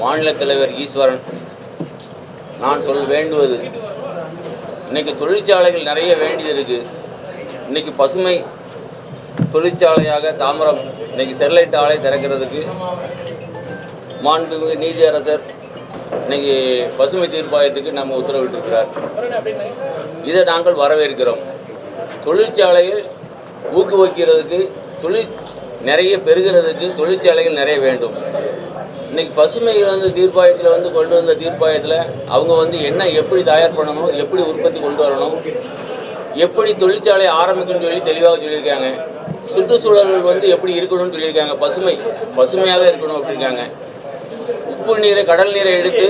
மாநில தலைவர் ஈஸ்வரன், நான் வேண்டுவது, இன்றைக்கி தொழிற்சாலைகள் நிறைய வேண்டியது இருக்குது. இன்றைக்கி பசுமை தொழிற்சாலையாக தாம்பரம் இன்றைக்கி ஸ்டெர்லைட் ஆலை திறக்கிறதுக்கு மாண்புமிகு நீதியரசர் இன்றைக்கி பசுமை தீர்ப்பாயத்துக்கு நம்ம உத்தரவிட்டிருக்கிறார். இதை நாங்கள் வரவேற்கிறோம். தொழிற்சாலையை ஊக்குவிக்கிறதுக்கு, நிறைய பெருகிறதுக்கு தொழிற்சாலைகள் நிறைய வேண்டும். இன்றைக்கி பசுமை தீர்ப்பாயத்தில் கொண்டு வந்த தீர்ப்பாயத்தில் அவங்க என்ன எப்படி தயார் பண்ணணும், எப்படி உற்பத்தி கொண்டு வரணும், எப்படி தொழிற்சாலை ஆரம்பிக்கணும்னு சொல்லி தெளிவாக சொல்லியிருக்காங்க. சுற்றுச்சூழல்கள் எப்படி இருக்கணும்னு சொல்லியிருக்காங்க. பசுமையாக இருக்கணும் அப்படின்றாங்க. உப்பு நீரை, கடல் நீரை எடுத்து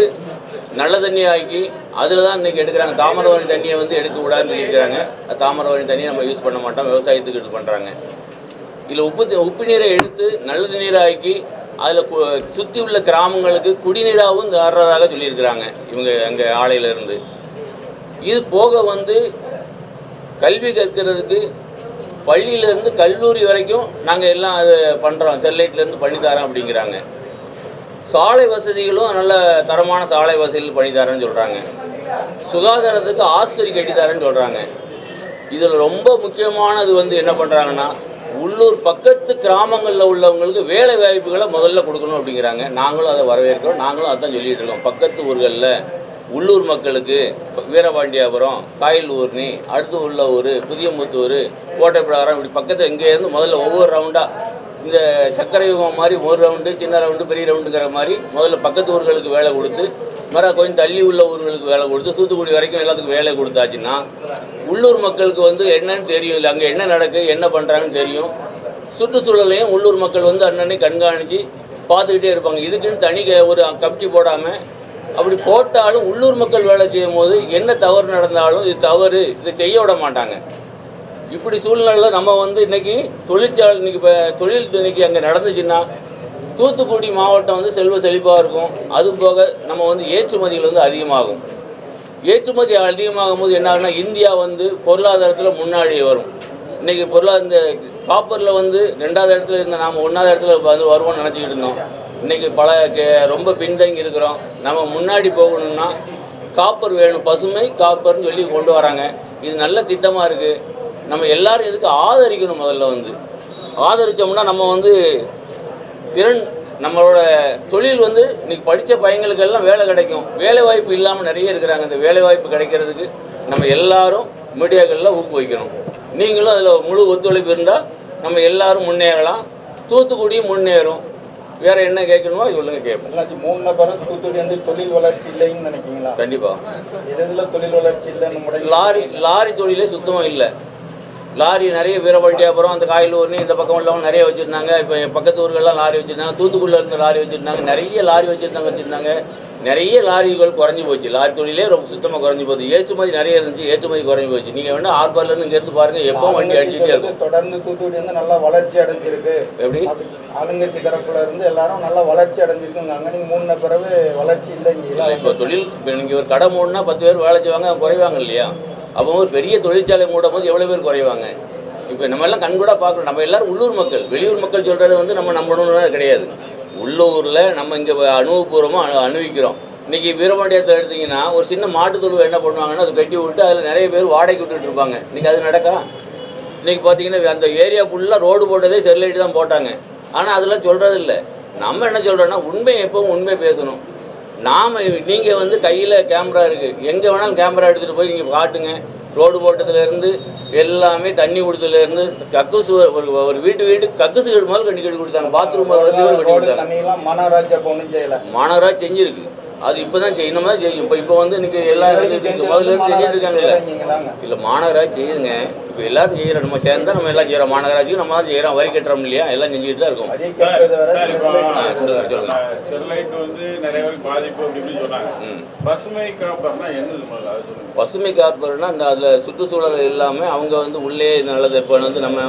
நல்ல தண்ணி ஆக்கி அதில் தான் இன்றைக்கி எடுக்கிறாங்க. தாமிரபரணி தண்ணியை எடுக்கக்கூடாதுன்னு சொல்லியிருக்கிறாங்க. தாமிரபரணி தண்ணியை நம்ம யூஸ் பண்ண மாட்டோம், விவசாயத்துக்கு இது பண்ணுறாங்க. இதில் உப்பு நீரை எடுத்து நல்ல நீரை ஆக்கி அதில் சுற்றி உள்ள கிராமங்களுக்கு குடிநீராகவும் தர்றதாக சொல்லியிருக்கிறாங்க இவங்க எங்கள் ஆலையிலேருந்து. இது போக கல்வி கற்கிறதுக்கு பள்ளியிலேருந்து கல்லூரி வரைக்கும் நாங்கள் எல்லாம் அது பண்ணுறோம், ஸ்டெர்லைட்லேருந்து பண்ணித்தரோம் அப்படிங்கிறாங்க. சாலை வசதிகளும் நல்ல தரமான சாலை வசதிகள் பண்ணித்தரேன்னு சொல்கிறாங்க. சுகாதாரத்துக்கு ஆஸ்பத்திரி கட்டித்தரேன்னு சொல்கிறாங்க. இதில் ரொம்ப முக்கியமானது என்ன பண்ணுறாங்கன்னா, உள்ளூர் பக்கத்து கிராமங்களில் உள்ளவங்களுக்கு வேலை வாய்ப்புகளை முதல்ல கொடுக்கணும் அப்படிங்கிறாங்க. நாங்களும் அதை வரவேற்கிறோம். நாங்களும் அதான் சொல்லிகிட்டு இருக்கோம். பக்கத்து ஊர்களில் உள்ளூர் மக்களுக்கு வீரபாண்டியாபுரம், காயில் ஊர்னி, அடுத்து உள்ள ஊர் புதியமுத்தூர், கோட்டைப்பிடாரம், இப்படி பக்கத்தில் இங்கேருந்து முதல்ல ஒவ்வொரு ரவுண்டாக இந்த சர்க்கரை யுகம் மாதிரி ஒரு ரவுண்டு, சின்ன ரவுண்டு, பெரிய ரவுண்டுங்கிற மாதிரி முதல்ல பக்கத்து ஊர்களுக்கு வேலை கொடுத்து, கொஞ்சம் தள்ளி உள்ள ஊர்களுக்கு வேலை கொடுத்து, தூத்துக்குடி வரைக்கும் எல்லாத்துக்கும் வேலை கொடுத்தாச்சுன்னா உள்ளூர் மக்களுக்கு என்னன்னு தெரியும். இல்லை அங்கே என்ன நடக்குது, என்ன பண்ணுறாங்கன்னு தெரியும். சுற்றுச்சூழலையும் உள்ளூர் மக்கள் அன்னன்னை கண்காணித்து பார்த்துக்கிட்டே இருப்பாங்க. இதுக்குன்னு தனி ஒரு கமிட்டி போடாமல், அப்படி போட்டாலும் உள்ளூர் மக்கள் வேலை செய்யும் போது என்ன தவறு நடந்தாலும் இது தவறு, இதை செய்ய விட மாட்டாங்க. இப்படி சூழ்நிலையில் நம்ம இன்றைக்கி தொழிற்சாலை இப்போ தொழில் இன்றைக்கி அங்கே நடந்துச்சுன்னா தூத்துக்குடி மாவட்டம் செல்வ செழிப்பாக இருக்கும். அது போக நம்ம ஏற்றுமதிகள் அதிகமாகும். ஏற்றுமதி அதிகமாகும் போது என்ன ஆகுனா, இந்தியா பொருளாதாரத்தில் முன்னாடி வரும். இன்றைக்கி இந்த காப்பரில் 2வது இடத்துல இருந்த நாம் 1வது இடத்துல வருவோம்னு நினச்சிக்கிட்டு இருந்தோம். இன்றைக்கி ரொம்ப பின்தங்கி இருக்கிறோம். நம்ம முன்னாடி போகணும்னா காப்பர் வேணும், பசுமை காப்பர்னு சொல்லி கொண்டு வராங்க. இது நல்ல திட்டமாக இருக்குது. நம்ம எல்லோரும் இதுக்கு ஆதரிக்கணும். முதல்ல ஆதரித்தோம்னா நம்ம திறன், நம்மளோட தொழில் இன்றைக்கி படித்த பையங்களுக்கெல்லாம் வேலை கிடைக்கும். வேலை வாய்ப்பு இல்லாமல் நிறைய இருக்கிறாங்க. இந்த வேலை வாய்ப்பு கிடைக்கிறதுக்கு நம்ம எல்லாரும் மீடியாக்களில் ஊக்குவிக்கணும். நீங்களும் அதில் முழு ஒத்துழைப்பு இருந்தால் நம்ம எல்லாரும் முன்னேறலாம். தூத்துக்குடியும் முன்னேறும். வேற என்ன கேட்கணுமோ சொல்லுங்க, கேட்போம். 3 நபரும் தூத்துக்குடி தொழில் வளர்ச்சி இல்லைன்னு நினைக்கிறீங்களா? கண்டிப்பாக. இதில் தொழில் வளர்ச்சி இல்லைன்னு லாரி தொழிலே சுத்தமாக இல்லை. லாரி நிறைய வீரபாண்டியாபுரம், அந்த காயிலூர்னி இந்த பக்கம் உள்ளவங்க நிறைய வச்சுருந்தாங்க. இப்போ பக்கத்து ஊர்கள்லாம் லாரி வச்சுருந்தாங்க. தூத்துக்குடியில் இருந்த லாரி வச்சுருந்தாங்க. நிறைய லாரி வச்சுருந்தாங்க. நிறைய லாரிகள் குறைஞ்சி போச்சு. லாரி தொழிலே ரொம்ப சுத்தமாக குறைஞ்சி போகுது. ஏற்றுமதி நிறைய இருந்துச்சு, ஏற்றுமதி குறைஞ்சி போச்சு. நீங்கள் வேணால் ஆர்பார்லேருந்து இங்கேருந்து பாருங்கள், எப்போ வண்டி அடிச்சுட்டே இருக்கும். தொடர்ந்து தூத்துக்குடி நல்லா வளர்ச்சி அடைஞ்சிருக்கு. எப்படி ஆளுங்கட்சி தரப்புல இருந்து எல்லாரும் நல்லா வளர்ச்சி அடைஞ்சிருக்குங்க. அங்கே நீங்கள் 3 பிறகு வளர்ச்சி இல்லைங்களா? இப்போ தொழில், இப்போ நீங்கள் ஒரு கடை மூடனா 10 பேர் வேலை செய்வாங்க, குறைவாங்க இல்லையா? அப்போ ஒரு பெரிய தொழிற்சாலை மூடும் போது எவ்வளோ பேர் குறைவாங்க? இப்போ நம்ம எல்லாம் கண்கூட பார்க்குறோம். நம்ம எல்லோரும் உள்ளூர் மக்கள். வெளியூர் மக்கள் சொல்கிறது நம்ம நம்பணும்னு கிடையாது. உள்ளூரில் நம்ம இங்கே அனுபவபூர்வமாக அனுபவிக்கிறோம். இன்றைக்கி வீரபாண்டியத்தை எடுத்திங்கன்னா ஒரு சின்ன மாட்டுத்தொழுவை என்ன பண்ணுவாங்கன்னா, அதை கட்டி விட்டு அதில் நிறைய பேர் வாடகைக்கு விட்டுட்டு இருப்பாங்க. இன்றைக்கி அது நடக்கா? இன்றைக்கி பார்த்தீங்கன்னா அந்த ஏரியா ஃபுல்லாக ரோடு போட்டதே ஸ்டெர்லைட் தான் போட்டாங்க. ஆனால் அதெல்லாம் சொல்கிறது இல்லை. நம்ம என்ன சொல்கிறோன்னா, உண்மை எப்பவும் உண்மை பேசணும். நீங்கள் கையில் கேமரா இருக்குது, எங்கே வேணாலும் கேமரா எடுத்துகிட்டு போய் நீங்கள் காட்டுங்க. ரோடு போட்டதுலேருந்து எல்லாமே தண்ணி கொடுத்ததுலேருந்து கக்கூசு, ஒரு வீட்டு கக்கூசு முதல் கட்டி கொடுத்தாங்க. பாத்ரூம் வசதிகள் கட்டி கொடுத்தாங்க. மாநகராட்சி செஞ்சுருக்கு. அது இப்போ தான் செய்யணும் தான் செய்யும். இப்போ இன்றைக்கி எல்லா முதல்ல செஞ்சுட்டு இருக்காங்கல்ல. இல்லை, மாநகராட்சி செய்யுதுங்க. இப்போ எல்லாரும் செய்கிறோம். நம்ம சேர்ந்தால் நம்ம எல்லாம் செய்கிறோம். மாநகராட்சிக்கு நம்ம தான் செய்கிறோம். வரி கட்டுறோம் இல்லையா? எல்லாம் செஞ்சுக்கிட்டு தான் இருக்கும். சொல்லுங்க. ஸ்டெர்லைட் நிறைய பேருக்கு பாதிப்பு அப்படின்னு சொன்னாங்க. பசுமை காப்பர்னா என்ன? பசுமை காப்பர்னா அதில் சுற்றுச்சூழல் இல்லாமல் அவங்க உள்ளே நல்லது. இப்போ நம்ம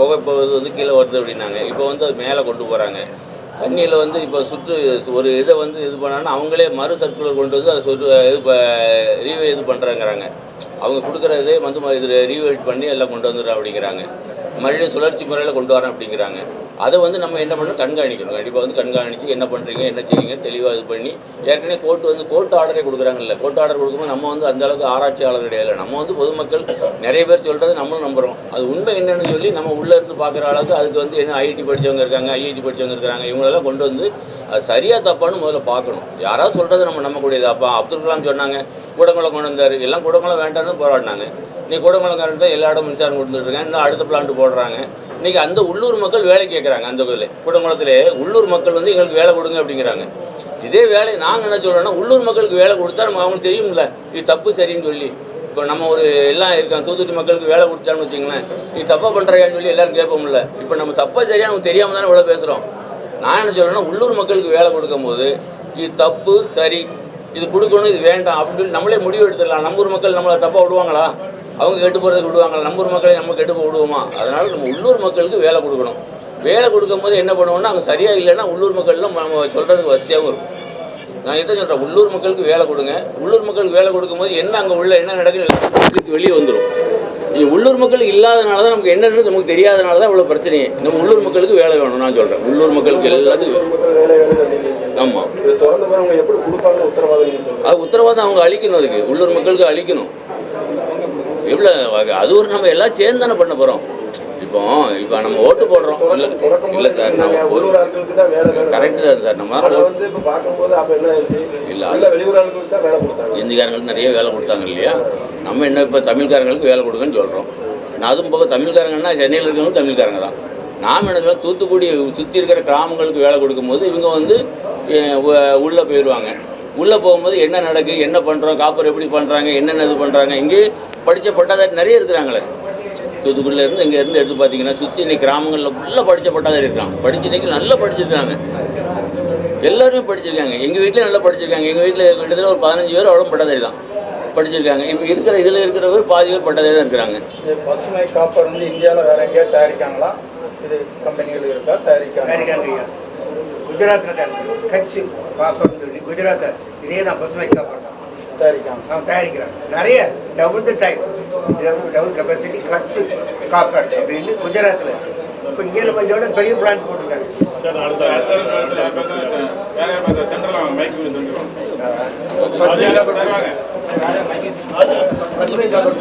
புகை போவது கீழே வருது அப்படின்னாங்க. இப்போ அது மேலே கொண்டு போகிறாங்க. தண்ணியில் இப்போ ஒரு இதை இது பண்ணாங்கன்னா அவங்களே மறு சர்க்குலர் கொண்டு அதை இது பண்ணுறாங்கிறாங்க. அவங்க கொடுக்குறதே இது ரீவைட் பண்ணி எல்லாம் கொண்டு வந்துடுறோம் அப்படிங்கிறாங்க. மறுபடியும் சுழற்சி முறையில் கொண்டு வரேன் அப்படிங்கிறாங்க. அதை வந்து நம்ம என்ன பண்ணணும், கண்காணிக்கணும். கண்டிப்பாக வந்து கண்காணித்து என்ன பண்ணுறீங்க என்ன செய்றீங்க தெளிவாக இது பண்ணி, ஏற்கனவே கோர்ட்டு ஆர்டரே கொடுக்குறாங்கல்ல. கோர்ட்டு ஆர்டர் கொடுக்கும்போது நம்ம வந்து அந்தளவுக்கு ஆராய்ச்சியாளர் கிடையாது. நம்ம வந்து பொதுமக்கள் நிறைய பேர் சொல்கிறது நம்மளும் நம்புகிறோம். அது உண்மை என்னன்னு சொல்லி நம்ம உள்ளே இருந்து பார்க்குற அளவுக்கு அதுக்கு வந்து என்ன ஐஐடி படித்தவங்க இருக்காங்க, ஐஐடி படித்தவங்க இருக்கிறாங்க, இவங்களெல்லாம் கொண்டு வந்து அது சரியாக தப்பான்னு முதல்ல பார்க்கணும். யாராவது சொல்கிறது நம்ம நம்பக்கூடியது. அப்போ அப்துல் கலாம் சொன்னாங்க கூடங்குளம் கொண்டு வந்தார், எல்லாம் கூடங்குளம் வேண்டாம்னு போராடினாங்க. நீ கூடங்குளம் கரண்ட் தான் எல்லா இடம் மின்சாரம் கொடுத்துட்ருக்காங்க, இன்னும் அடுத்த பிளான்ட்டு போடுறாங்க. இன்றைக்கி அந்த உள்ளூர் மக்கள் வேலை கேட்குறாங்க. அந்த இதில் கூடங்குளத்திலே உள்ளூர் மக்கள் வந்து எங்களுக்கு வேலை கொடுங்க அப்படிங்கிறாங்க. இதே வேலை நாங்கள் என்ன சொல்கிறோன்னா, உள்ளூர் மக்களுக்கு வேலை கொடுத்தா நம்ம அவங்களுக்கு தெரியும்ல இது தப்பு சரின்னு சொல்லி. இப்போ நம்ம ஒரு எல்லாம் இருக்காங்க, தூத்துக்குடி மக்களுக்கு வேலை கொடுத்தான்னு வச்சுங்களேன், நீ தப்பாக பண்ணுறியான்னு சொல்லி எல்லோரும் கேட்போம்ல. இப்போ நம்ம தப்பாக சரியாக நமக்கு தெரியாமல் தானே இவ்வளோ பேசுகிறோம். நான் என்ன சொல்கிறேன்னா, உள்ளூர் மக்களுக்கு வேலை கொடுக்கும் போது இது தப்பு சரி, இது கொடுக்கணும் இது வேண்டாம் அப்படின்னு சொல்லி நம்மளே முடிவு எடுத்துடலாம். நம்ம ஊர் மக்கள் நம்மளை தப்பாக விடுவாங்களா? அவங்க கெட்டு போகிறதுக்கு விடுவாங்களா? நம்ம ஊர் மக்களை நம்ம கெட்டு போய் விடுவோமா? அதனால் நம்ம உள்ளூர் மக்களுக்கு வேலை கொடுக்கணும். வேலை கொடுக்கும் போது என்ன பண்ணுவோம்னா, அங்கே சரியாக இல்லைன்னா உள்ளூர் மக்கள்லாம் நம்ம சொல்கிறதுக்கு வசதியாகவும் இருக்கும். நான் எதை சொல்கிறேன், உள்ளூர் மக்களுக்கு வேலை கொடுங்க. உள்ளூர் மக்களுக்கு வேலை கொடுக்கும்போது என்ன அங்கே உள்ள என்ன நடக்குது வெளியே வந்துடும். நீங்கள் உள்ளூர் மக்களுக்கு இல்லாதனால தான் நமக்கு என்னன்றது நமக்கு தெரியாதனால தான் இவ்வளோ பிரச்சனையே. நம்ம உள்ளூர் மக்களுக்கு வேலை வேணும். நான் சொல்கிறேன் உள்ளூர் மக்களுக்கு எல்லாத்துக்கும். ஆமாம், அது உத்தரவாதம் அவங்க அளிக்கணும். அதுக்கு உள்ளூர் மக்களுக்கு அளிக்கணும். எவ்வளோ அது ஒரு நம்ம எல்லாம் சேர்ந்து தானே பண்ண போகிறோம். இப்போ நம்ம ஓட்டு போடுறோம். இல்லை சார், நம்ம கரெக்டு தான் சார். நம்ம இல்லை இந்திக்காரங்களுக்கு நிறைய வேலை கொடுத்தாங்க இல்லையா? நம்ம என்ன இப்போ தமிழ்காரங்களுக்கு வேலை கொடுங்கன்னு சொல்கிறோம். நான் அதுவும் போக தமிழ்காரங்கன்னா சென்னையில் இருக்கிறவங்க தமிழ்காரங்க தான். நாம் என்ன சொல்ல, தூத்துக்குடி சுற்றி இருக்கிற கிராமங்களுக்கு வேலை கொடுக்கும்போது இவங்க வந்து உள்ளே போயிடுவாங்க. உள்ளே போகும்போது என்ன நடக்குது, என்ன பண்ணுறோம், காப்பர் எப்படி பண்ணுறாங்க, என்னென்ன இது பண்ணுறாங்க. இங்கே படித்த பட்டாதாரி நிறைய இருக்கிறாங்களே. தூத்துக்குடியிலேருந்து இங்கேருந்து எடுத்து பார்த்தீங்கன்னா சுற்றி இன்றைக்கி கிராமங்களில் ஃபுல்லாக படித்த பட்டாதாரி இருக்காங்க. படித்து இன்றைக்கி நல்லா படிச்சிருக்காங்க. எல்லாருமே படிச்சிருக்காங்க. எங்கள் வீட்டில் நல்லா படிச்சிருக்காங்க. எங்கள் வீட்டில் கிட்டத்தட்ட ஒரு 15 பேர் அவ்வளோ பட்டாதாரி தான் படிச்சிருக்காங்க. இப்போ இருக்கிற இதில் இருக்கிறவர் பாதி பேர் பட்டாதாரி தான் இருக்கிறாங்க. பசுமை காப்பர் வந்து இந்தியாவில் வேற எங்கேயா தயாரிக்காங்களா? இது கம்பெனிகள் இருக்கா? தயாரிக்காங்க. குஜராத்தில் தான் கட்சி காப்பர்னு சொல்லி குஜராத்தில் இதே தான் பசுமை காப்பர் தான் தயாரிக்கிறாங்க. நிறைய double the time, double capacity கட்சி காப்பர் அப்படின்னு குஜராத்தில். இப்போ இங்கே நம்ம இதோட பெரிய பிளான்ட் போட்டிருக்காங்க. பசுமை காப்பர்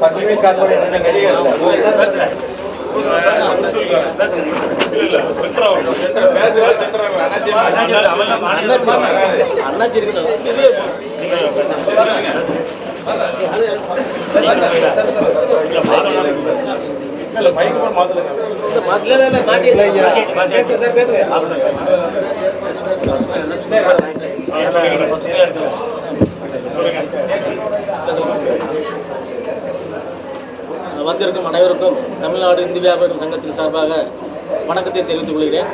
பசுமை காப்பர் என்னென்ன கிடையாது. வந்திருக்கும் அனைவருக்கும் தமிழ்நாடு இந்து வியாபார சங்கத்தின் சார்பாக வணக்கத்தை தெரிவித்துக் கொள்கிறேன்.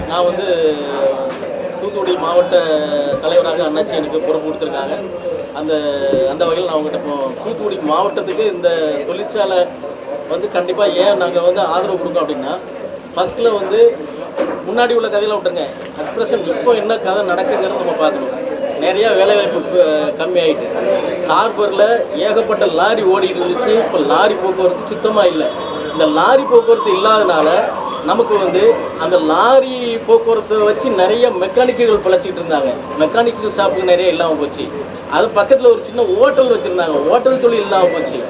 நான் வந்து தூத்துக்குடி மாவட்ட தலைவராக அண்ணாச்சி எனக்கு பொறுப்பு கொடுத்துருக்காங்க. அந்த வகையில் நான் உங்கள்கிட்ட இப்போ தூத்துக்குடி மாவட்டத்துக்கு இந்த தொழிற்சாலை வந்து கண்டிப்பாக ஏன் நாங்கள் வந்து ஆதரவு கொடுக்கோம் அப்படின்னா, ஃபஸ்ட்டில் வந்து முன்னாடி உள்ள கதையெல்லாம் விட்டுருங்க, அட் ப்ரெசன்ட் இப்போ என்ன கதை நடக்குங்கிறத நம்ம பார்க்கணும். நிறையா வேலைவாய்ப்பு கம்மியாயிட்டு, ஹார்பரில் ஏகப்பட்ட லாரி ஓடிட்டு இருந்துச்சு. இப்போ லாரி போக்குவரத்து சுத்தமாக இல்லை. இந்த லாரி போக்குவரத்து இல்லாதனால நமக்கு வந்து அந்த லாரி போக்குவரத்தை வச்சு நிறைய மெக்கானிக்குகள் பிழைச்சிக்கிட்டு இருந்தாங்க. மெக்கானிக்கல் ஷாப்புக்கு நிறைய இல்லாமல் போச்சு. அது பக்கத்தில் ஒரு சின்ன ஹோட்டல் வச்சுருந்தாங்க, ஹோட்டல் தொழில் இல்லாமல் போச்சு.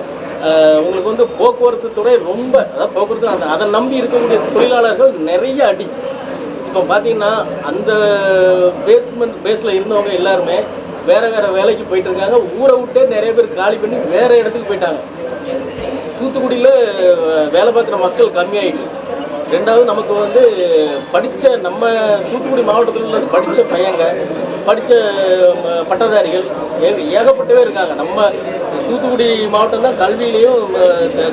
உங்களுக்கு வந்து போக்குவரத்து துறை ரொம்ப, அதாவது போக்குவரத்து அதை நம்பி இருக்கக்கூடிய தொழிலாளர்கள் நிறைய அடி. இப்போ பார்த்தீங்கன்னா அந்த பேஸில் இருந்தவங்க எல்லாருமே வேறு வேலைக்கு போயிட்டு இருக்காங்க. ஊரை விட்டே நிறைய பேர் காலி பண்ணி வேறு இடத்துக்கு போயிட்டாங்க. தூத்துக்குடியில் வேலை பார்க்குற மக்கள் கம்மியாயிட்டு. ரெண்டாவது நமக்கு வந்து படித்த நம்ம தூத்துக்குடி மாவட்டத்தில் உள்ள படித்த பையங்க, படித்த பட்டதாரிகள் ஏகப்பட்டவே இருக்காங்க. நம்ம தூத்துக்குடி மாவட்டம் தான் கல்வியிலையும்,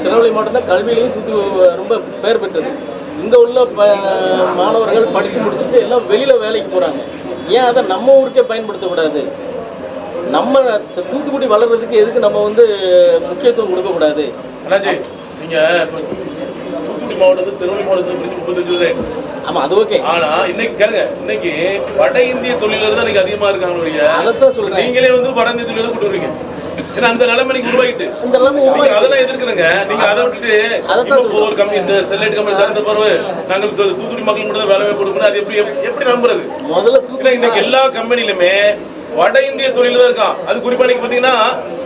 திருநெல்வேலி மாவட்டம் தான் கல்வியிலையும் ரொம்ப பேர் பெற்றது. இங்கே உள்ள மாணவர்கள் படித்து முடிச்சுட்டு எல்லாம் வெளியில் வேலைக்கு போகிறாங்க. ஏன் அதை நம்ம ஊருக்கே பயன்படுத்தக்கூடாது? நம்ம தூத்துக்குடி வளர்கிறதுக்கு எதுக்கு நம்ம வந்து முக்கியத்துவம் கொடுக்கக்கூடாது? நீங்கள் தூத்துக்குடி மாவட்டத்தில் திருவள்ளூர் மாவட்டத்தில் 35. ஆமாம், அது ஓகே. ஆனா இன்னைக்கு கேளுங்க, இன்னைக்கு வட இந்திய தொழிலாளர் தான் இன்னைக்கு அதிகமா இருக்காங்க. அதைத்தான் சொல்றேன். நீங்களே வந்து வட இந்திய தொழிலாளர் கொண்டு வரீங்க. ஏன்னா அந்த நிலைமை நீங்க உருவாக்கிட்டு இந்த நிலைமை அதெல்லாம் எதிர்க்கணுங்க. நீங்க அதை விட்டுட்டு ஒரு கம்பெனி இந்த ஸ்டெர்லைட் கம்பெனி திறந்த பிறகு நாங்கள் தூத்துக்குடி மக்கள் மட்டும் தான் வேலை வாய்ப்பு கொடுக்கணும், அது எப்படி நம்புறது? முதல்ல இன்னைக்கு எல்லா கம்பெனிலுமே வட இந்திய தொழில் தான் இருக்கான். அது குறிப்பா நீங்க பாத்தீங்கன்னா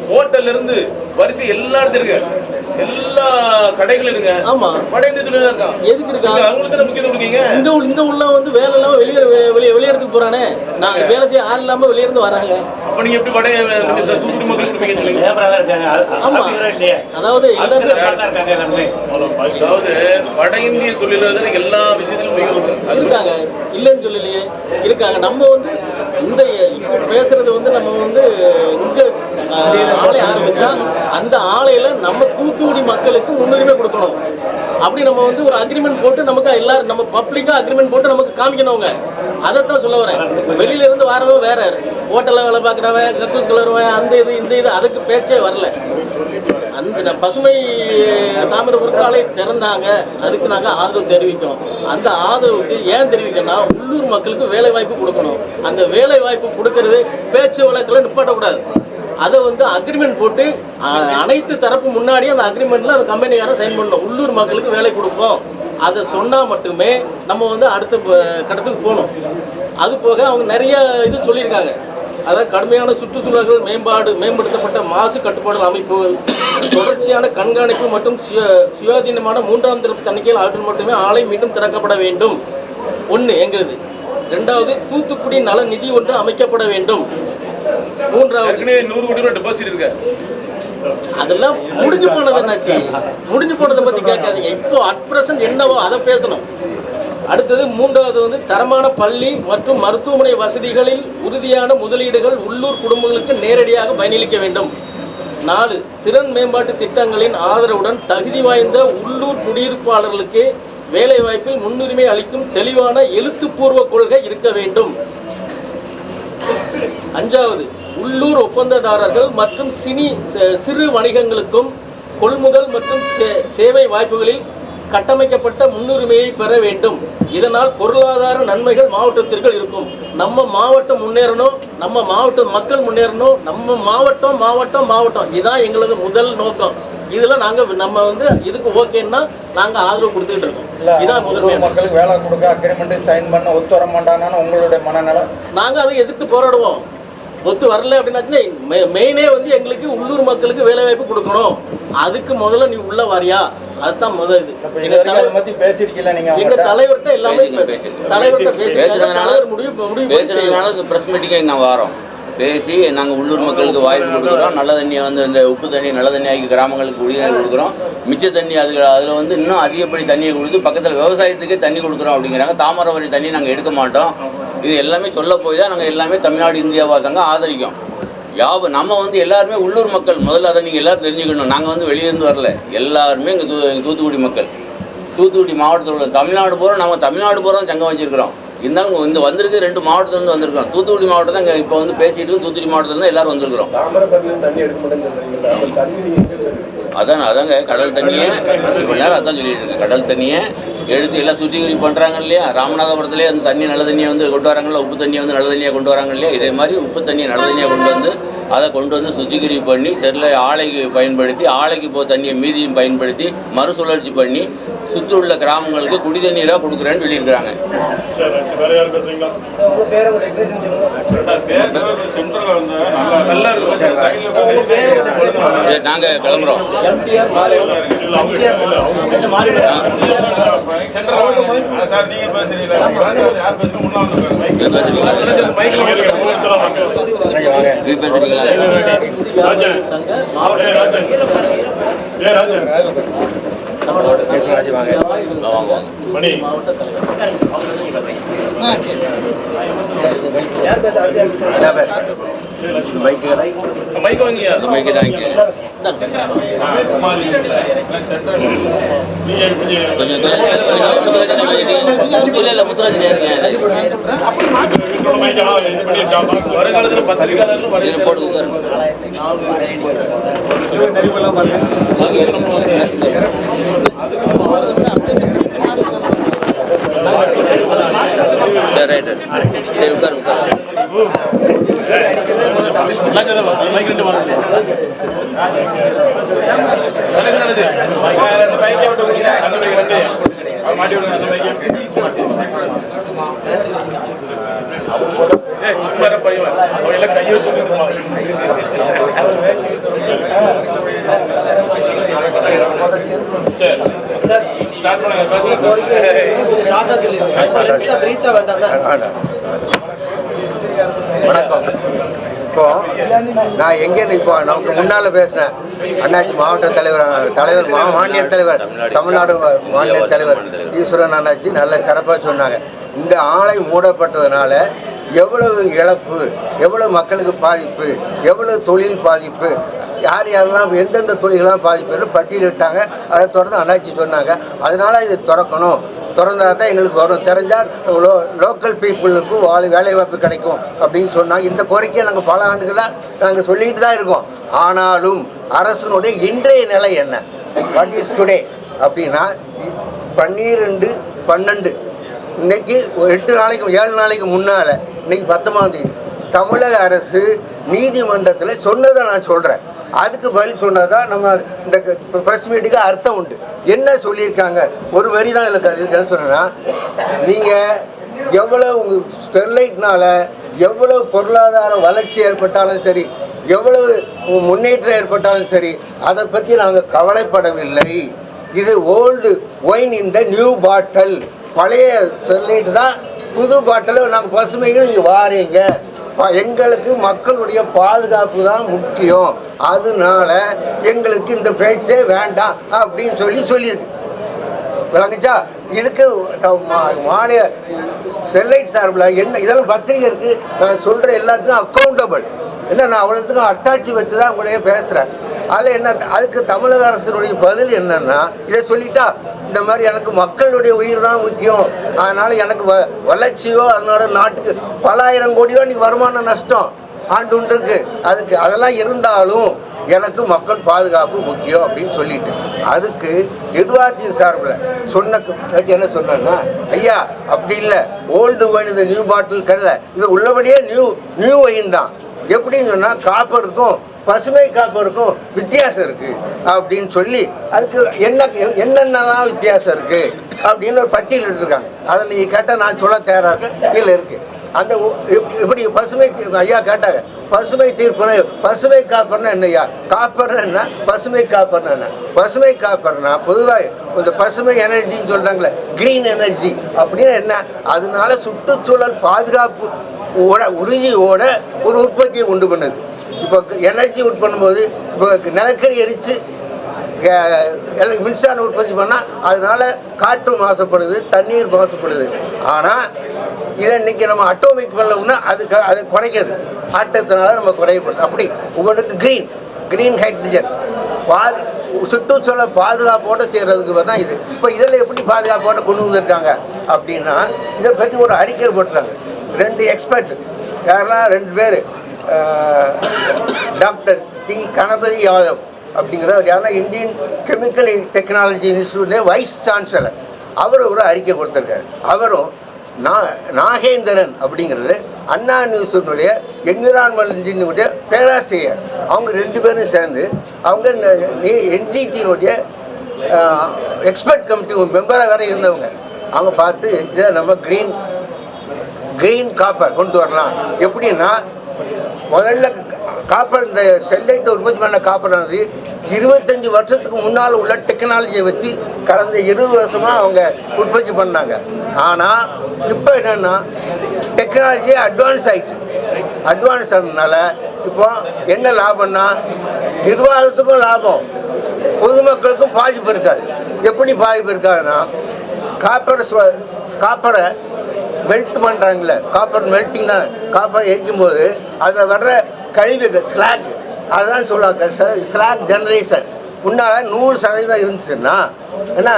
ஹோட்டல்ல இருந்து வரிசை எல்லா இடத்துல இருக்கு, எல்லா கடைகள் இருங்க. ஆமா, வட இந்திய தொழில் தான் இருக்கான். எதுக்கு இருக்காங்க? அவங்களுக்கு தான் முக்கியத்துவம் கொடுக்கீங்க. இங்க உள்ள வந்து வேலை இல்லாம வெளியிடத்துக்கு போறானே, நான் வேலை செய்ய ஆள் இல்லாம வெளியிருந்து வராங்க. அப்ப நீங்க எப்படி தூத்துக்குடி மக்கள் கொடுப்பீங்க சொல்லுங்க? ஆமா, அதாவது வட இந்திய தொழிலாளர் தான் எல்லா விஷயத்திலும் இருக்காங்க, இல்லைன்னு சொல்லலையே, இருக்காங்க. நம்ம வந்து இந்த இப்போ பேசுறது வந்து நம்ம வந்து இங்க ஆலை ஆரம்பிச்சா அந்த ஆலையில நம்ம தூத்துக்குடி மக்களுக்கு முன்னுரிமை கொடுக்கணும். அப்படி நம்ம வந்து ஒரு அக்ரிமெண்ட் போட்டு நமக்கு எல்லாரும் நம்ம பப்ளிக்கா அக்ரிமெண்ட் போட்டு நமக்கு காமிக்கணுங்க. அதைத்தான் சொல்ல வரேன். வெளியில இருந்து வரவன் வேற, ஹோட்டல்ல வேலை பார்க்குறவன், கக்கூஸ் கலருவன், அந்த இந்த இது அதுக்கு பேச்சே வரல. அந்த பசுமை தாமிர பொருட்காலை திறந்தாங்க, அதுக்கு நாங்கள் ஆதரவு தெரிவிக்கோம். அந்த ஆதரவுக்கு ஏன் தெரிவிக்கணும்னா உள்ளூர் மக்களுக்கு வேலை வாய்ப்பு கொடுக்கணும். அந்த வேலை வாய்ப்பு கொடுக்கறது பேச்சு வழக்கில் நிப்பாட்டக்கூடாது. அதை வந்து அக்ரிமெண்ட் போட்டு அனைத்து தரப்பு முன்னாடியே அந்த அக்ரிமெண்ட்ல அந்த கம்பெனிக்காரன் சைன் பண்ணணும். உள்ளூர் மக்களுக்கு வேலை கொடுப்போம் அதை சொன்னால் மட்டுமே நம்ம வந்து அடுத்த கட்டத்துக்கு போகணும். அது போக அவங்க நிறைய இது சொல்லியிருக்காங்க. அதாவது கடுமையான சுற்றுச்சூழல்கள் மேம்படுத்தப்பட்ட மாசு கட்டுப்பாடு அமைப்புகள், தொடர்ச்சியான கண்காணிப்பு மற்றும் சுயாதீனமான 3ஆம் தரப்பு தணிக்கையில் ஆற்றல் மட்டுமே ஆலை மீண்டும் திறக்கப்பட வேண்டும். ஒன்று எங்களுது. 2வது, தூத்துக்குடி நல நிதி ஒன்று அமைக்கப்பட வேண்டும். 3வது, 100 கோடி ரூபாய் டெபாசிட் இருக்கு. அதெல்லாம் முடிஞ்சு போனது. என்னாச்சு? முடிஞ்சு போனதை பத்தி கேட்காதீங்க. இப்போ அட் பிரசன்ட் என்னவோ அதை பேசணும். அடுத்தது 3வது வந்து தரமான பள்ளி மற்றும் மருத்துவமனை வசதிகளில் உறுதியான முதலீடுகள் உள்ளூர் குடும்பங்களுக்கு நேரடியாக பயனளிக்க வேண்டும். 4, திறன் மேம்பாட்டு திட்டங்களின் ஆதரவுடன் தகுதி வாய்ந்த உள்ளூர் குடியிருப்பாளர்களுக்கு வேலை வாய்ப்பில் முன்னுரிமை அளிக்கும் தெளிவான எழுத்துப்பூர்வ கொள்கை இருக்க வேண்டும். 5வது, உள்ளூர் ஒப்பந்ததாரர்கள் மற்றும் சிறு வணிகங்களுக்கும் கொள்முதல் மற்றும் சேவை வாய்ப்புகளில் கட்டமைக்கப்பட்ட முன்னுரிமையை பெற வேண்டும். இதனால் பொருளாதார நன்மைகள் மாவட்டத்திற்கு இருக்கும். நம்ம மாவட்டம் முன்னேறணும், நம்ம மாவட்ட மக்கள் முன்னேறணும், நம்ம மாவட்டம் இதுதான் எங்களது முதல் நோக்கம். இதில் நம்ம வந்து இதுக்கு ஓகேன்னா நாங்கள் ஆதரவு கொடுத்துட்டு இருக்கோம். இதான் முதன்மை. மக்களுக்கு வேலை கொடுக்க அக்ரிமெண்ட் சைன் பண்ண ஒத்து வர மாட்டாங்கன்னு உங்களுடைய மனநல. நாங்கள் அதை எதிர்த்து போராடுவோம். ஒத்து வரல அப்படின்னாச்சுன்னா மெயினே வந்து எங்களுக்கு உள்ளூர் மக்களுக்கு வேலை வாய்ப்பு கொடுக்கணும். அதுக்கு முதல்ல நீ உள்ள வரியா? அதுதான் முதல் இது. எங்க தலைவர்கிட்ட எல்லாமே பேசுறதுனால பிரஸ் மீட்டிங்கே நான் வரோம். பேசி நாங்கள் உள்ளூர் மக்களுக்கு வாய்ப்பு கொடுக்குறோம். நல்ல தண்ணியை வந்து இந்த உப்பு தண்ணி நல்ல தண்ணியாக்கி கிராமங்களுக்கு குடிநீர் கொடுக்குறோம். மிச்ச தண்ணி அதில் வந்து இன்னும் அதிகப்படி தண்ணியை கொடுத்து பக்கத்தில் விவசாயத்துக்கே தண்ணி கொடுக்குறோம் அப்படிங்கிறாங்க. தாமிரபரணி தண்ணி நாங்கள் எடுக்க மாட்டோம். இது எல்லாமே சொல்ல போய் தான் நாங்கள் எல்லாமே தமிழ்நாடு இந்தியாவா சங்கம் ஆதரிக்கும். நம்ம வந்து எல்லாருமே உள்ளூர் மக்கள். முதல்ல அதை நீங்கள் எல்லோரும் தெரிஞ்சுக்கணும். நாங்கள் வந்து வெளியிருந்து வரல, எல்லாருமே இங்கே தூத்துக்குடி மக்கள். தூத்துக்குடி மாவட்டத்தில் உள்ள தமிழ்நாடு பூரா நம்ம தமிழ்நாடு பூரா சங்கம் வச்சுருக்கிறோம். இருந்தாலும் இந்த வந்திருக்கு 2 மாவட்டத்துலேருந்து வந்திருக்கிறோம். தூத்துக்குடி மாவட்டம் தான் இங்கே இப்போ வந்து பேசிட்டு தூத்துக்குடி மாவட்டத்துலேருந்து எல்லோரும் வந்திருக்கிறோம். அதாங்க கடல் தண்ணியை இவ்வளோ நேரம் அதான் சொல்லிட்டு இருக்கேன். கடல் தண்ணியை எடுத்து எல்லாம் சுத்திகரிப்பு பண்ணுறாங்க இல்லையா? ராமநாதபுரத்துலேயே அந்த தண்ணி நல்ல தண்ணியை வந்து கொண்டு வராங்கல்ல, உப்பு தண்ணியை வந்து நல்ல தண்ணியாக கொண்டு வராங்க இல்லையா? இதே மாதிரி உப்பு தண்ணியை நல்ல தண்ணியாக கொண்டு வந்து அதை கொண்டு வந்து சுத்திகரிப்பு பண்ணி செல்ல ஆலைக்கு பயன்படுத்தி ஆலைக்கு போக தண்ணியை மீதியும் பயன்படுத்தி மறுசுழற்சி பண்ணி சுற்றியுள்ள கிராமங்களுக்கு குடி தண்ணீராக கொடுக்குறேன்னு சொல்லியிருக்கிறாங்க. சரி, நாங்கள் கிளம்புறோம். பேசுறீங்களா? வருங்காலத்தில் பத்திரிகையாளர்கள் போட்டு அது மாட்டி விடுங்க அந்த மாதிரி பையன் அவன் எல்லாம் கையை சரி ஸ்டார்ட் பண்ணுங்க. வணக்கம். இப்போ நான் எங்கேன்னு இப்போ நமக்கு முன்னால் பேசினேன் அண்ணாச்சி மாவட்ட தலைவர் மாநில தலைவர் தமிழ்நாடு மாநில தலைவர் ஈஸ்வரன் அண்ணாச்சி நல்ல சிறப்பாக சொன்னாங்க. இந்த ஆலை மூடப்பட்டதுனால எவ்வளவு இழப்பு, எவ்வளோ மக்களுக்கு பாதிப்பு, எவ்வளோ தொழில் பாதிப்பு, யார் யாரெல்லாம் எந்தெந்த தொழில்கள்லாம் பாதிப்புன்னு பட்டியலிட்டாங்க. அதை தொடர்ந்து அண்ணாச்சி சொன்னாங்க. அதனால இது திறக்கணும், திறந்தால் தான் எங்களுக்கு வரும், தெரிஞ்சால் லோக்கல் பீப்புளுக்கும் வேலைவாய்ப்பு கிடைக்கும் அப்படின்னு சொன்னாங்க. இந்த கோரிக்கையை நாங்கள் பல ஆண்டுகளாக நாங்கள் சொல்லிக்கிட்டு தான் இருக்கோம். ஆனாலும் அரசனுடைய இன்றைய நிலை என்ன, வாட் இஸ் டுடே அப்படின்னா 12/12 இன்னைக்கு 8 நாளைக்கு 7 நாளைக்கு முன்னால் இன்னைக்கு 19ஆம் தேதி தமிழக அரசு நீதிமன்றத்தில் சொன்னதை நான் சொல்கிறேன். அதுக்கு பதில் சொன்னதான் நம்ம இந்த ப்ரெஸ் மீட்டுக்கு அர்த்தம் உண்டு. என்ன சொல்லியிருக்காங்க, ஒரு வரி தான் இதில் இருக்குன்னு சொன்னேன்னா, நீங்கள் எவ்வளோ உங்கள் ஸ்டெர்லைட்னால் எவ்வளோ பொருளாதார வளர்ச்சி ஏற்பட்டாலும் சரி, எவ்வளவு முன்னேற்றம் ஏற்பட்டாலும் சரி, அதை பற்றி நாங்கள் கவலைப்படவில்லை. இது ஓல்டு ஒயின் இந்த நியூ பாட்டில், பழைய ஸ்டெர்லைட் தான் புது பாட்டில் நாங்கள் பசுமைகள் நீங்கள் வாரீங்க, எங்களுக்கு மக்களுடைய பாதுகாப்பு தான் முக்கியம், அதனால எங்களுக்கு இந்த பேச்சே வேண்டாம் அப்படின்னு சொல்லியிருக்கு. விளங்குச்சா? இதுக்கு மாநில ஸ்டெர்லைட் சார்பில் என்ன இதெல்லாம் பத்திரிகை இருக்குது, நான் சொல்கிற எல்லாத்துக்கும் அக்கௌண்டபிள் என்ன, நான் அவ்வளோத்துக்கும் அட்டாட்சி வச்சு தான் உங்களையே பேசுகிறேன். அதில் என்ன, அதுக்கு தமிழக அரசினுடைய பதில் என்னென்னா, இதை சொல்லிட்டா இந்த மாதிரி எனக்கு மக்களுடைய உயிர் தான் முக்கியம், அதனால் எனக்கு வளர்ச்சியோ அதனால நாட்டுக்கு பல ஆயிரம் கோடி ரூபா இன்றைக்கி வருமான நஷ்டம் ஆண்டு ஒன்றுக்கு, அதுக்கு அதெல்லாம் இருந்தாலும் எனக்கு மக்கள் பாதுகாப்பு முக்கியம் அப்படின்னு சொல்லிட்டு, அதுக்கு நிர்வாகத்தின் சார்பில் சொன்ன என்ன சொன்னா, ஐயா அப்படி இல்லை, ஓல்டு ஒயின் இந்த நியூ பாட்டில் கிடையாது, இது உள்ளபடியே நியூ ஒயின் தான். எப்படின்னு சொன்னால் காப்பருக்கும் பசுமை காப்பருக்கும் வித்தியாசம் இருக்குது அப்படின்னு சொல்லி, அதுக்கு என்னென்னலாம் வித்தியாசம் இருக்குது அப்படின்னு ஒரு பட்டியல் எடுத்துருக்காங்க. அதை நீங்கள் கேட்டால் நான் சொல்ல தயாராக இருக்கேன். இதில் இருக்குது அந்த இப்படி பசுமை ஐயா கேட்டாங்க, பசுமை தீர்ப்புனா பசுமை காப்பர்னா என்னையா, காப்பர்னா என்ன, பசுமை காப்பர்னா என்ன? பசுமை காப்பர்னா பொதுவாக இந்த பசுமை எனர்ஜின்னு சொல்கிறாங்களே, க்ரீன் எனர்ஜி அப்படின்னா என்ன, அதனால சுற்றுச்சூழல் பாதுகாப்பு உறுதியோட ஒரு உற்பத்தியை உண்டு பண்ணுது. இப்போ எனர்ஜி உற்பத்தி பண்ணும்போது இப்போ நிலக்கரி எரித்து மின்சாரம் உற்பத்தி பண்ணால் அதனால காற்று மாசுபடுது, தண்ணீர் மாசுபடுது. ஆனால் இதை இன்றைக்கி நம்ம அட்டோமிக் பண்ணோம்னா அது குறைக்கிறது, ஆட்டத்தினால நம்ம குறையப்படுது. அப்படி ஒவ்வொன்றுக்கு க்ரீன் ஹைட்ரஜன் சுற்றுச்சூழல் பாதுகாப்போடு செய்கிறதுக்கு வரணும். இது இப்போ இதில் எப்படி பாதுகாப்போடு கொண்டு வந்திருக்காங்க அப்படின்னா, இதை பற்றி ஒரு அறிக்கை போட்டுறாங்க 2 எக்ஸ்பர்ட். யாரெல்லாம் 2 பேர், டாக்டர் டி கணபதி யாதவ் அப்படிங்கிறவர் யாருன்னா Indian chemical technology institute vice chancellor, அவர் ஒரு அறிக்கை கொடுத்துருக்காரு. அவரும் நாகேந்திரன் அப்படிங்கிறது அண்ணா யூனிவர்சிட்டியினுடைய என்விரான்மெண்டல் இன்ஜினியரினுடைய பேராசிரியர், அவங்க 2 பேரும் சேர்ந்து அவங்க என்ஜிடியினுடைய எக்ஸ்பர்ட் கமிட்டி மெம்பராக வேறு இருந்தவங்க, அவங்க பார்த்து இதை நம்ம க்ரீன் காப்பர் கொண்டு வரலாம். எப்படின்னா, முதல்ல காப்பர் இந்த ஸ்டெர்லைட் உற்பத்தி பண்ண காப்பரானது 25 வருஷத்துக்கு முன்னால் உள்ள டெக்னாலஜியை வச்சு கடந்த 20 வருஷமாக அவங்க உற்பத்தி பண்ணாங்க. ஆனால் இப்போ என்னென்னா டெக்னாலஜி அட்வான்ஸ் ஆனதுனால இப்போ என்ன லாபம்னா, நிர்வாகத்துக்கும் லாபம், பொதுமக்களுக்கும் பாதிப்பு இருக்காது. எப்படி பாதிப்பு இருக்காதுன்னா, காப்பரை மெல்ட் பண்ணுறாங்களே, காப்பர் மெல்ட்டிங் தான், காப்பர் எரிக்கும்போது அதில் வர்ற கழிவுகள் ஸ்லாக், அதுதான் சொல்லுவாங்க ஸ்லாக் ஜெனரேஷன். முன்னால் 100% இருந்துச்சுன்னா என்ன,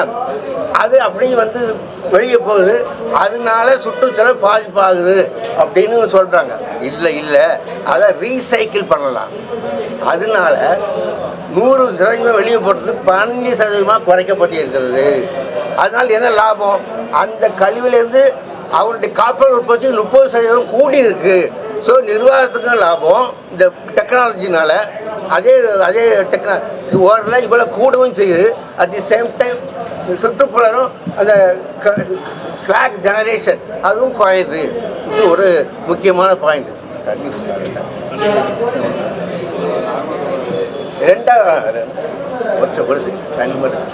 அது அப்படி வந்து வெளியே போகுது, அதனால சுற்றுச்சூழல் பாதிப்பாகுது அப்படின்னு சொல்கிறாங்க. இல்லை அதை ரீசைக்கிள் பண்ணலாம். அதனால 100% வெளியே போட்டது 15% குறைக்கப்பட்டு இருக்கிறது. அதனால் என்ன லாபம், அந்த கழிவுலேருந்து அவருடைய காப்பர் உற்பத்தி 30% கூடி இருக்கு. ஸோ நிர்வாகத்துக்கும் லாபம், இந்த டெக்னாலஜினால அதே டெக்னாலஜி ஓரளவு இவ்வளோ கூடவும் செய்யுது. அட் தி சேம் டைம் சுற்றுப்புறரும் அந்த ஸ்லாக் ஜெனரேஷன் அதுவும் குறையுது. இது ஒரு முக்கியமான பாயிண்ட். ரெண்டாவது தண்ணி மட்டும்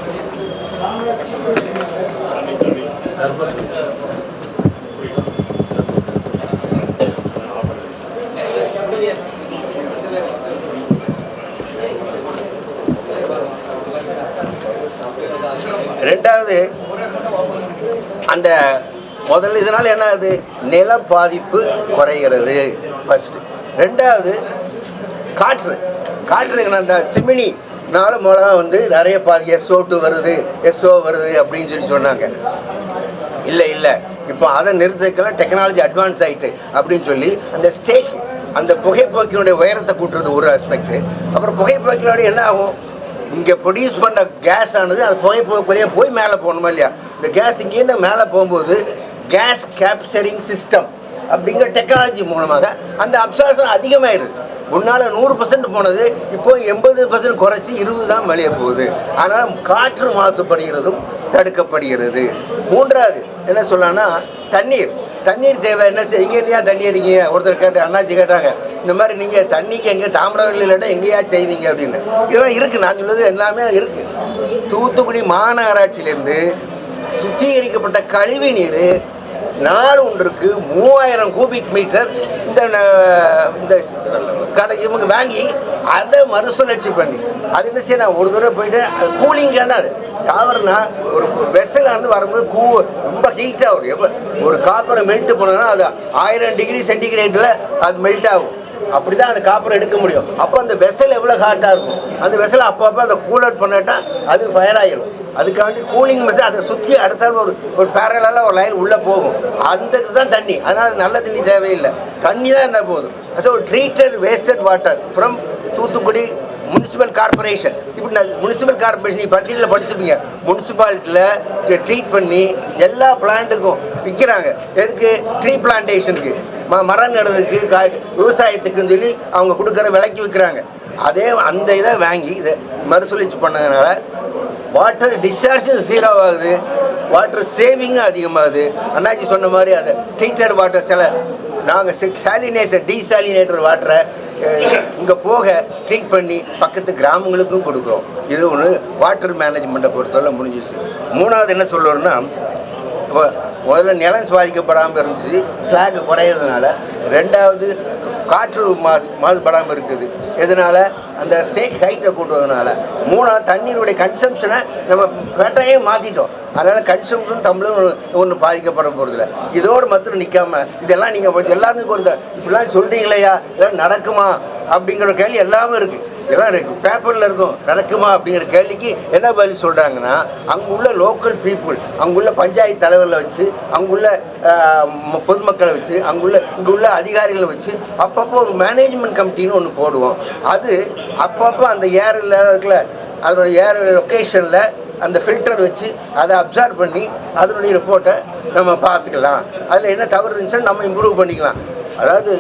ரெண்டாவது அந்த முதல்ல இதனால் என்ன ஆகுது, நில பாதிப்பு குறைகிறது ஃபஸ்ட்டு. ரெண்டாவது காற்று அந்த சிமினினால மூலம் வந்து நிறைய SO2 வருது, SO வருது அப்படின்னு சொல்லி சொன்னாங்க. இல்லை இப்போ அதை நிறுத்தக்கலாம், டெக்னாலஜி அட்வான்ஸ் ஆகிட்டு அப்படின்னு சொல்லி அந்த ஸ்டேக் அந்த புகைப்போக்கினுடைய உயரத்தை கூட்டுறது ஒரு ஆஸ்பெக்ட். அப்புறம் புகைப்போக்கினோட என்ன ஆகும், இங்கே ப்ரொடியூஸ் பண்ண கேஸ் ஆனது அது புகைப்போக்கிலேயே போய் மேலே போகணுமா இல்லையா? இந்த கேஸ் இங்கேருந்து மேலே போகும்போது கேஸ் கேப்சரிங் சிஸ்டம் அப்படிங்கிற டெக்னாலஜி மூலமாக அந்த அப்சார்ப்ஷன் அதிகமாகிடுது. முன்னால் 100% போனது இப்போ 80% குறைச்சி 20 தான் வெளியே போகுது. அதனால் காற்று மாசுபடுகிறதும் தடுக்கப்படுகிறது. மூன்றாவது என்ன சொல்லலாம்னா தண்ணீர் தேவை. என்ன எங்கேயா தண்ணி அடிக்கீங்க? ஒருத்தர் அண்ணாச்சி கேட்டாங்க, இந்த மாதிரி நீங்கள் தண்ணிக்கு எங்கே தாமிரவரலில் இல்லாட்டா எங்கேயா செய்வீங்க அப்படின்னு. இதெல்லாம் இருக்குது, நான் சொல்லுறது எல்லாமே இருக்குது. தூத்துக்குடி மாநகராட்சியிலேருந்து சுத்திகரிக்கப்பட்ட கழிவு நீர் நாள் ஒன்றுக்கு 3000 கூபிக் மீட்டர் இந்த கடை இவங்க வாங்கி அதை மறுசுழற்சி பண்ணி அது என்ன செய்யணும், ஒரு தடவை போயிட்டு அது கூலிங்காக தான். அது காவர்னா ஒரு வெசலாந்து வரும்போது ரொம்ப ஹீட்டாக வரும். ஒரு காப்பரை மெல்ட் பண்ணோன்னா அது 1000 டிகிரி சென்டிகிரேட்டில் அது மெல்ட் ஆகும். அப்படி தான் அந்த காப்பரை எடுக்க முடியும். அப்போ அந்த வெசல் எவ்வளோ ஹாட்டாக இருக்கும், அந்த வெசலை அப்பப்போ அதை கூல் அவுட் பண்ணிட்டா அது ஃபயர் ஆகிடும். அதுக்காண்டி கூலிங் மெஷின் அதை சுற்றி அடுத்தாலும் ஒரு பேரலாக ஒரு லைன் உள்ளே போகும். அந்த இதுதான் தண்ணி. அதனால் அது நல்ல தண்ணி தேவையில்லை, தண்ணி தான் இருந்தால் போதும். So treated wasted water from Thoothukudi municipal corporation. இப்படி முனிசிபல் கார்பரேஷன் பத்திரிகையில் படிச்சுப்பீங்க. முனிசிபாலிட்டியில் ட்ரீட் பண்ணி எல்லா பிளான்ட்டுக்கும் விற்கிறாங்க. எதுக்கு? ட்ரீ பிளான்டேஷனுக்கு, மரம் நடுறதுக்கு, விவசாயத்துக்குன்னு சொல்லி அவங்க கொடுக்குற விலைக்கு விற்கிறாங்க. அதே அந்த இதை வாங்கி இதை மறுசுழற்சி பண்ணதுனால வாட்டர் டிஸ்சார்ஜும் 0 ஆகுது, வாட்டர் சேவிங்கும் அதிகமாகுது. அண்ணாச்சி சொன்ன மாதிரி அதை ட்ரீட்டட் வாட்டர் நாங்கள் சாலினேஷன் டீசாலினேட்டர் வாட்டரை இங்கே போக ட்ரீட் பண்ணி பக்கத்து கிராமங்களுக்கும் கொடுக்குறோம். இது ஒன்று வாட்டர் மேனேஜ்மெண்ட்டை பொறுத்தவரை முடிஞ்சிச்சு. மூணாவது என்ன சொல்கிறோன்னா, முதல்ல நிலம் பாதிக்கப்படாமல் இருந்துச்சு, ஸ்லாக் குறையிறதுனால. ரெண்டாவது காற்று மாசுபடாமல் இருக்குது, இதனால் அந்த ஸ்டேக் ஹைட்டை கூட்டுறதுனால. மூணாவது தண்ணீருடைய கன்சம்ஷனை நம்ம பேட்டையே மாற்றிட்டோம். அதனால் கன்சம்ஷன் தமிழும் ஒன்று பாதிக்கப்பட போகிறதில்ல. இதோடு மாத்திரம் நிற்காமல் இதெல்லாம் நீங்கள் எல்லாருக்கும் ஒரு இப்படிலாம் சொல்கிறீங்களையா, இதெல்லாம் நடக்குமா அப்படிங்கிற கேள்வி எல்லாமே இருக்குது. எல்லாம் இருக்குது, பேப்பரில் இருக்கும். நடக்குமா அப்படிங்கிற கேள்விக்கு என்ன பதில் சொல்கிறாங்கன்னா, அங்குள்ள லோக்கல் பீப்புள், அங்குள்ள பஞ்சாயத்து தலைவர்களை வச்சு, அங்குள்ள பொதுமக்களை வச்சு, இங்குள்ள அதிகாரிகளை வச்சு அப்பப்போ ஒரு மேனேஜ்மெண்ட் கமிட்டின்னு ஒன்று போடுவோம். அது அப்பப்போ அந்த ஏரில் இருக்குல்ல, அதனுடைய ஏர் லொக்கேஷனில் அந்த ஃபில்டர் வச்சு அதை அப்சர்வ் பண்ணி அதனுடைய ரிப்போர்ட்டை நம்ம பார்த்துக்கலாம். அதில் என்ன தவறு இருந்துச்சுன்னு நம்ம இம்ப்ரூவ் பண்ணிக்கலாம். அதாவது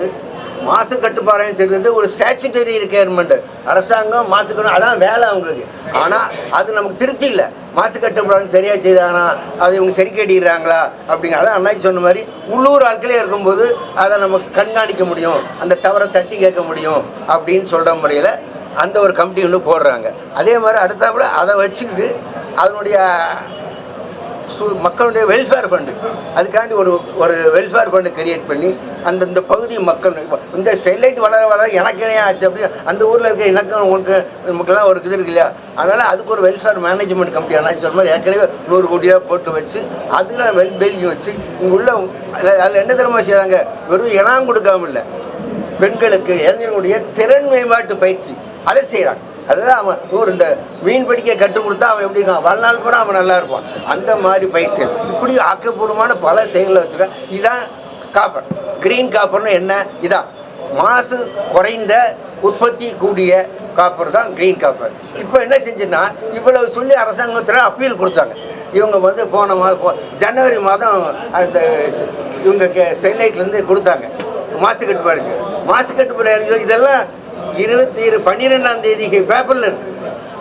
மாசு கட்டுப்பாடு செய்கிறது ஒரு ஸ்டாச்சுட்டரி ரிக்யர்மெண்ட்டு. அரசாங்கம் மாசு கட்டு அதான் வேலை அவங்களுக்கு. ஆனால் அது நமக்கு திருப்தி இல்லை. மாசு கட்டுப்பாடு சரியாக செய்தாங்கன்னா அதை இவங்க சரி கட்டிடுறாங்களா அப்படிங்க. அதான் அண்ணாச்சி சொன்ன மாதிரி உள்ளூர் ஆட்களே இருக்கும்போது அதை நமக்கு கண்காணிக்க முடியும், அந்த தவறை தட்டி கேட்க முடியும் அப்படின்னு சொல்கிற முறையில் அந்த ஒரு கமிட்டி ஒன்று போடுறாங்க. அதே மாதிரி அடுத்தாப்புல அதை வச்சுக்கிட்டு அதனுடைய மக்களுடைய வெல்ஃபேர் ஃபண்டு, அதுக்காண்டி ஒரு வெல்ஃபேர் ஃபண்டு கிரியேட் பண்ணி அந்தந்த பகுதி மக்கள் இந்த ஸ்டெர்லைட் வளர எனக்கு என்ன ஆச்சு அப்படி அந்த ஊரில் இருக்க எனக்கும் உங்களுக்கு நமக்கெல்லாம் ஒரு இது இருக்கு இல்லையா. அதனால் அதுக்கு ஒரு வெல்ஃபேர் மேனேஜ்மெண்ட் கமிட்டி அண்ணாச்சி சொன்ன மாதிரி ஏற்கனவே 100 கோடியாக போட்டு வச்சு அதுக்கு வெல்பில்டிங் வச்சு இங்கே உள்ள அதில் என்ன திறமை செய்கிறாங்க, வெறும் இனம் கொடுக்காம இல்லை, பெண்களுக்கு இளைஞர்களுடைய திறன் மேம்பாட்டு பயிற்சி அதை செய்கிறாங்க. அதுதான் அவன் இந்த மீன் பிடிக்க கற்றுக் கொடுத்தா அவன் எப்படி இருக்கான், வாழ்நாள் பூரா அவன் நல்லா இருப்பான். அந்த மாதிரி பயிற்சிகள் இப்படி ஆக்கப்பூர்வமான பல செயல்களை வச்சுருக்கான். இதுதான் காப்பர். கிரீன் காப்பர்னு என்ன, இதான் மாசு குறைந்த உற்பத்தி கூடிய காப்பர் தான் கிரீன் காப்பர். இப்போ என்ன செஞ்சுன்னா, இவ்வளவு சொல்லி அரசாங்கத்தில் அப்பீல் கொடுத்தாங்க. இவங்க போன மாதம் ஜனவரி மாதம் அந்த இவங்க ஸ்டெர்லைட்லேருந்து கொடுத்தாங்க மாசு கட்டுப்பாடு. இதெல்லாம் 12ஆம் தேதி பேப்பரில் இருக்குது.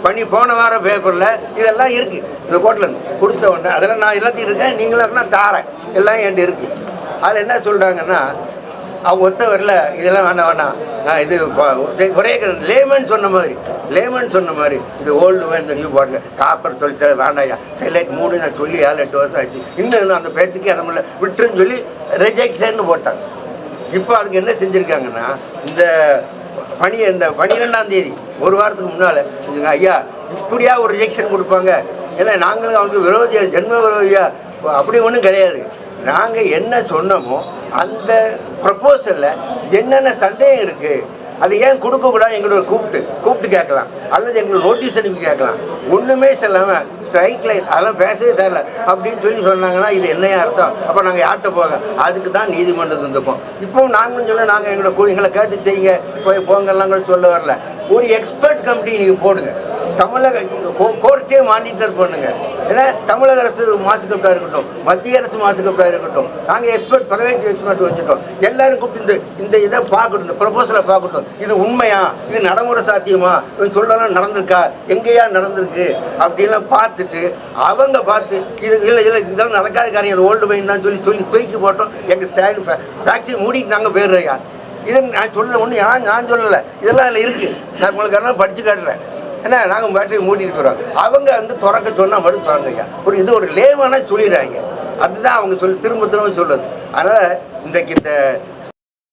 பண்ணி போன வாரம் பேப்பரில் இதெல்லாம் இருக்குது. இந்த கோர்ட்டில் கொடுத்த உடனே அதெல்லாம் நான் எல்லாத்தையும் இருக்கேன், நீங்களும் நான் தாரேன், எல்லாம் என்கிட்ட இருக்குது. அதில் என்ன சொல்கிறாங்கன்னா, அவங்க ஒத்த வரல, இதெல்லாம் வேண்டாம் நான் இது ஒரே லேமன் சொன்ன மாதிரி இது ஓல்டு வேன் இந்த நியூ பாட்டில் காப்பர் தொழிற்சாலை வேண்டாயா ஸ்டெர்லைட் மூடு நான் சொல்லி 7-8 வருஷம் ஆச்சு, இன்னும் அந்த பேச்சுக்கு இடமில்ல விட்டுருன்னு சொல்லி ரிஜெக்ஷன் போட்டாங்க. இப்போ அதுக்கு என்ன செஞ்சுருக்காங்கன்னா, இந்த 12ஆம் தேதி ஒரு வாரத்துக்கு முன்னால் ஐயா இப்படியா ஒரு ரிஜெக்ஷன் கொடுப்பாங்க, ஏன்னா நாங்களும் அவங்களுக்கு விரோதியா ஜென்ம விரோதியா அப்படி ஒன்றும் கிடையாது. நாங்கள் என்ன சொன்னோமோ அந்த ப்ரப்போசலில் என்னென்ன சந்தேகம் இருக்குது அது ஏன் கொடுக்கக்கூடாது, எங்களோட கூப்பிட்டு கேட்கலாம், அல்லது எங்களுக்கு நோட்டீஸ் அனுப்பி கேட்கலாம். ஒன்றுமே சொல்லாமல் ஸ்ட்ரைக் லைட் அதெல்லாம் பேசவே தரல அப்படின்னு சொன்னாங்கன்னா இது என்னையா அர்த்தம்? அப்போ நாங்கள் யார்கிட்ட போக? அதுக்கு தான் நீதிமன்றத்தில் இருந்துப்போம். இப்போவும் நாங்களும் சொல்ல நாங்கள் எங்களை கேட்டு செய்யுங்க போங்கெல்லாம் கூட சொல்ல வரல. ஒரு எக்ஸ்பர்ட் கமிட்டி நீங்கள் போடுங்க, தமிழக கோர்ட்டே மானிட்டர் பண்ணுங்க. ஏன்னா தமிழக அரசு மாசுக்கப்டாக இருக்கட்டும், மத்திய அரசு மாசுக்கப்டாக இருக்கட்டும், நாங்கள் எக்ஸ்பர்ட் ப்ரைவேட் எக்ஸ்பர்ட் வச்சுட்டோம். எல்லாரும் கூப்பிட்டு இந்த இதை பார்க்கட்டும், இந்த ப்ரொபோசலை பார்க்கட்டும், இது உண்மையா, இது நடைமுறை சாத்தியமா, சொல்லலாம் நடந்திருக்கா, எங்கேயா நடந்திருக்கு அப்படின்லாம் பார்த்துட்டு அவங்க பார்த்து இது இல்லை இதெல்லாம் நடக்காத காரியம், அது ஓல்டு மைன் தான் சொல்லி தூக்கி போட்டோம். எங்கள் ஸ்டாண்ட் ஃபேக்ட்ரி மூடிட்டு நாங்கள் போயிடுறோம். இது நான் சொல்ல ஒன்று நான் சொல்லலை, இதெல்லாம் அதில் இருக்குது. நான் உங்களுக்கு எல்லாம் படித்து காட்டுறேன். ஏன்னா நாங்கள் பேட்டரி மூடி இருக்கிறோம், அவங்க திறக்க சொன்னால் மட்டும் திறங்கய்யா. ஒரு லேவானா சொல்லிடுறாங்க, அதுதான் அவங்க திரும்ப சொல்லுது. அதனால் இன்றைக்கு இந்த